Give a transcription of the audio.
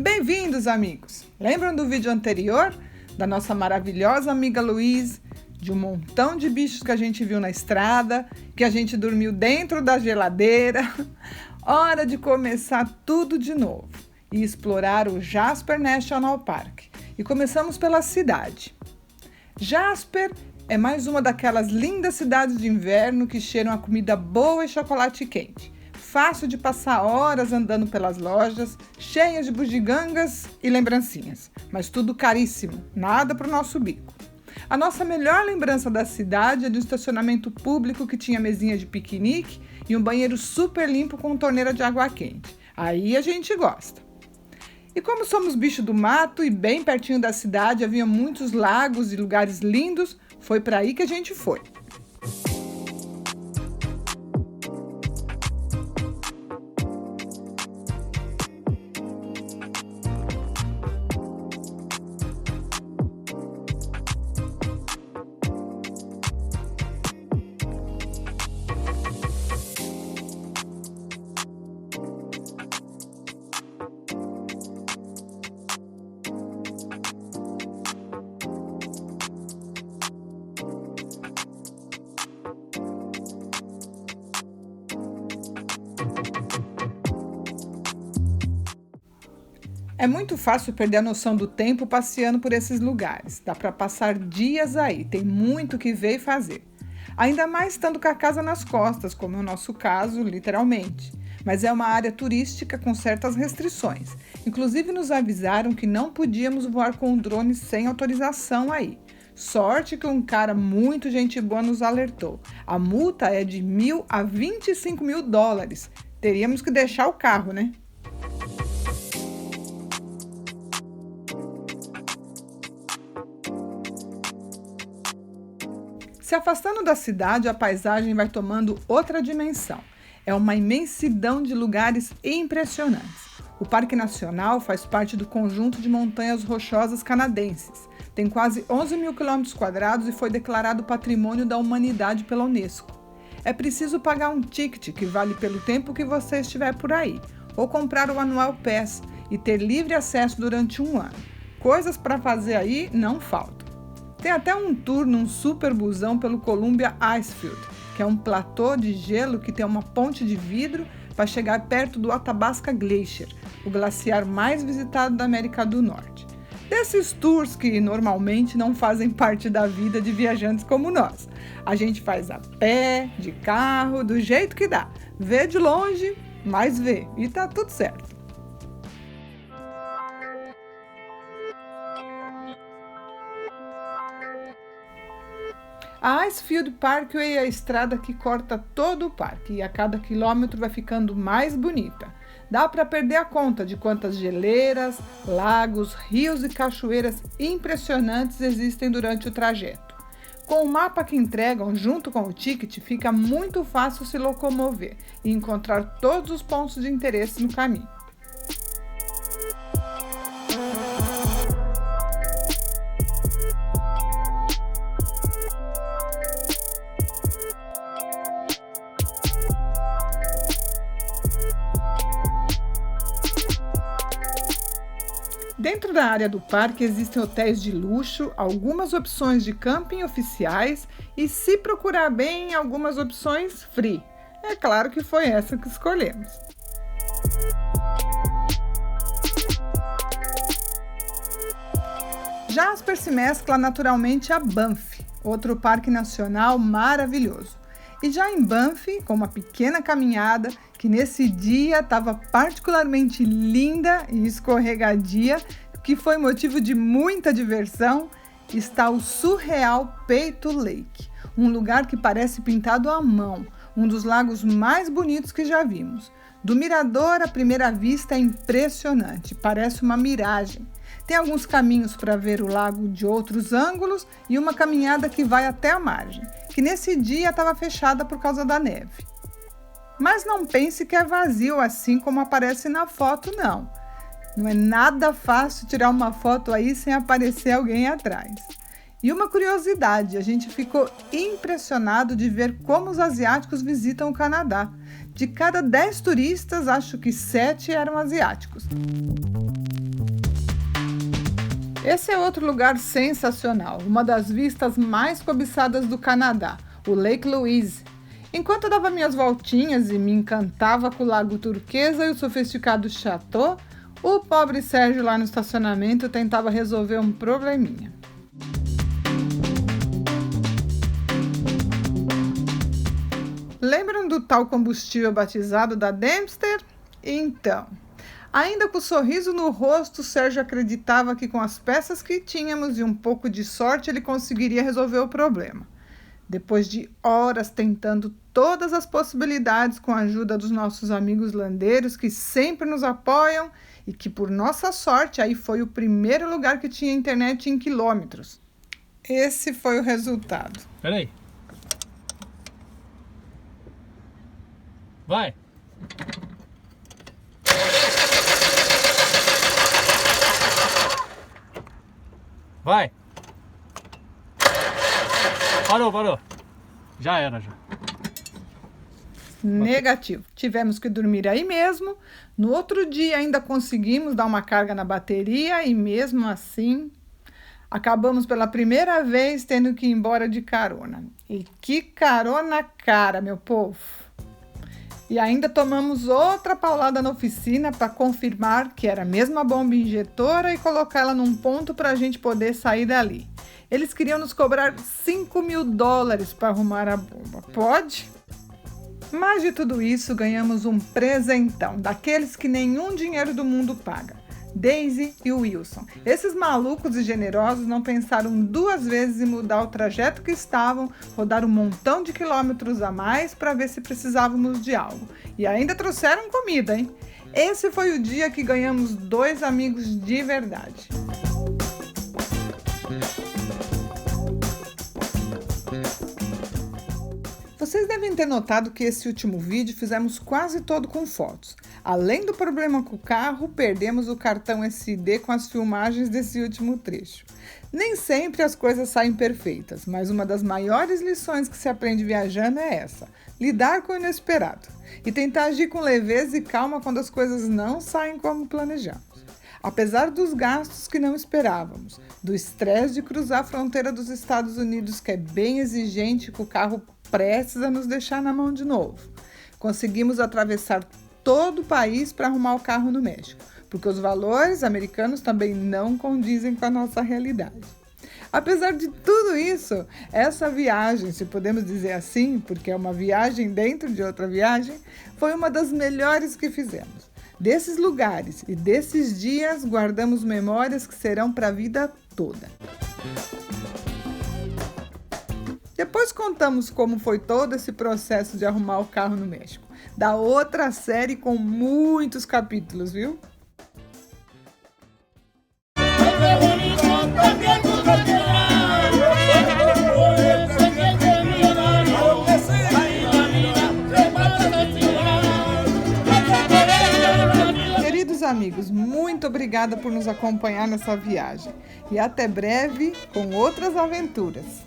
Bem-vindos, amigos! Lembram do vídeo anterior? Da nossa maravilhosa amiga Louise, de um montão de bichos que a gente viu na estrada, que a gente dormiu dentro da geladeira. Hora de começar tudo de novo e explorar o Jasper National Park. E começamos pela cidade. Jasper é mais uma daquelas lindas cidades de inverno que cheiram a comida boa e chocolate quente. Fácil de passar horas andando pelas lojas, cheias de bugigangas e lembrancinhas, mas tudo caríssimo, nada para o nosso bico. A nossa melhor lembrança da cidade é do estacionamento público que tinha mesinha de piquenique e um banheiro super limpo com torneira de água quente. Aí a gente gosta. E como somos bicho do mato e bem pertinho da cidade havia muitos lagos e lugares lindos, foi para aí que a gente foi. É muito fácil perder a noção do tempo passeando por esses lugares. Dá para passar dias aí, tem muito que ver e fazer. Ainda mais estando com a casa nas costas, como é o nosso caso, literalmente. Mas é uma área turística com certas restrições. Inclusive nos avisaram que não podíamos voar com o drone sem autorização aí. Sorte que um cara muito gente boa nos alertou. A multa é de $1.000 a $25.000. Teríamos que deixar o carro, né? Se afastando da cidade, a paisagem vai tomando outra dimensão. É uma imensidão de lugares impressionantes. O Parque Nacional faz parte do conjunto de montanhas rochosas canadenses. Tem quase 11.000 km² e foi declarado Patrimônio da Humanidade pela Unesco. É preciso pagar um ticket que vale pelo tempo que você estiver por aí, ou comprar o Annual Pass e ter livre acesso durante um ano. Coisas para fazer aí não faltam. Tem até um tour num super busão pelo Columbia Icefield, que é um platô de gelo que tem uma ponte de vidro para chegar perto do Athabasca Glacier, o glaciar mais visitado da América do Norte. Desses tours que normalmente não fazem parte da vida de viajantes como nós. A gente faz a pé, de carro, do jeito que dá. Vê de longe, mas vê. E tá tudo certo. A Icefield Parkway é a estrada que corta todo o parque e a cada quilômetro vai ficando mais bonita. Dá para perder a conta de quantas geleiras, lagos, rios e cachoeiras impressionantes existem durante o trajeto. Com o mapa que entregam junto com o ticket, fica muito fácil se locomover e encontrar todos os pontos de interesse no caminho. Dentro da área do parque existem hotéis de luxo, algumas opções de camping oficiais e, se procurar bem, algumas opções free. É claro que foi essa que escolhemos. Jasper se mescla naturalmente a Banff, outro parque nacional maravilhoso. E já em Banff, com uma pequena caminhada, que nesse dia estava particularmente linda e escorregadia, que foi motivo de muita diversão, está o surreal Peito Lake, um lugar que parece pintado à mão, um dos lagos mais bonitos que já vimos. Do mirador, à primeira vista, é impressionante, parece uma miragem. Tem alguns caminhos para ver o lago de outros ângulos e uma caminhada que vai até a margem, que nesse dia estava fechada por causa da neve. Mas não pense que é vazio assim como aparece na foto, não. Não é nada fácil tirar uma foto aí sem aparecer alguém atrás. E uma curiosidade, a gente ficou impressionado de ver como os asiáticos visitam o Canadá. De cada 10 turistas, acho que 7 eram asiáticos. Esse é outro lugar sensacional, uma das vistas mais cobiçadas do Canadá, o Lake Louise. Enquanto eu dava minhas voltinhas e me encantava com o lago turquesa e o sofisticado chateau, o pobre Sérgio lá no estacionamento tentava resolver um probleminha. Lembram do tal combustível batizado da Dempster? Então, ainda com o sorriso no rosto, Sérgio acreditava que com as peças que tínhamos e um pouco de sorte ele conseguiria resolver o problema. Depois de horas tentando todas as possibilidades com a ajuda dos nossos amigos landeiros que sempre nos apoiam e que, por nossa sorte, aí foi o primeiro lugar que tinha internet em quilômetros. Esse foi o resultado. Peraí. Vai. Vai. Parou. Já era, já. Negativo. Tivemos que dormir aí mesmo. No outro dia ainda conseguimos dar uma carga na bateria e mesmo assim acabamos pela primeira vez tendo que ir embora de carona. E que carona cara, meu povo! E ainda tomamos outra paulada na oficina para confirmar que era mesmo a bomba injetora e colocá-la num ponto para a gente poder sair dali. Eles queriam nos cobrar $5.000 para arrumar a bomba. Pode? Mas de tudo isso, ganhamos um presentão, daqueles que nenhum dinheiro do mundo paga. Daisy e Wilson. Esses malucos e generosos não pensaram duas vezes em mudar o trajeto que estavam, rodar um montão de quilômetros a mais para ver se precisávamos de algo. E ainda trouxeram comida, hein? Esse foi o dia que ganhamos 2 amigos de verdade. Vocês devem ter notado que esse último vídeo fizemos quase todo com fotos. Além do problema com o carro, perdemos o cartão SD com as filmagens desse último trecho. Nem sempre as coisas saem perfeitas, mas uma das maiores lições que se aprende viajando é essa: lidar com o inesperado e tentar agir com leveza e calma quando as coisas não saem como planejamos. Apesar dos gastos que não esperávamos, do estresse de cruzar a fronteira dos Estados Unidos, que é bem exigente, com o carro prestes a nos deixar na mão de novo, conseguimos atravessar todo o país para arrumar o carro no México, porque os valores americanos também não condizem com a nossa realidade. Apesar de tudo isso, essa viagem, se podemos dizer assim, porque é uma viagem dentro de outra viagem, foi uma das melhores que fizemos. Desses lugares e desses dias guardamos memórias que serão para a vida toda. Depois contamos como foi todo esse processo de arrumar o carro no México. Da outra série com muitos capítulos, viu? Queridos amigos, muito obrigada por nos acompanhar nessa viagem. E até breve com outras aventuras.